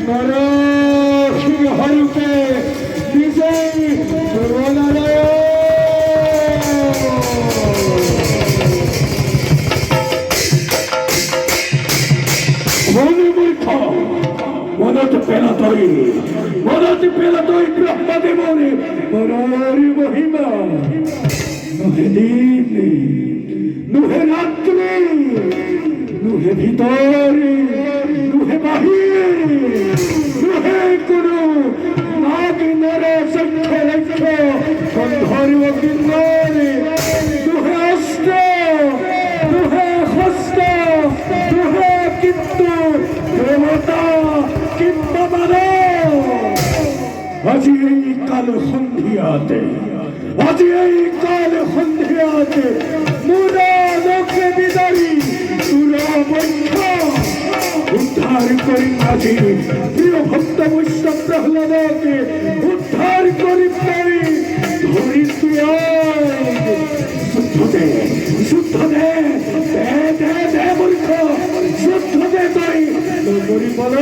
নরসিংহরূপে বিজয়ী ধ্রুবনারায়ণ। মনত পেলা তৈ ব্রহ্মদেবরে পরারি মহিমা। নুহে দিন নুহে রাত্রি নুহে ভিতরে নুহে বাহিরে নুহে কোনো নাগ নর সখ্য লক্ষ গন্ধর্ব কিন্নরে নুহে অষ্ট নুহে হস্ত নুহে কিন্তু দেবতা কিন্তু আজি এই কাল সন্ধিয়াতে মুরা লোকে বিদারী তুরা বৈষ্য উদ্ধার করি আজি প্রিয় ভক্ত বৈষ্ণব প্রহ্লাদকে উদ্ধার করি পারি ধরি তুই শুদ্ধ দে মূর্খ শুদ্ধ দে তুই করি বল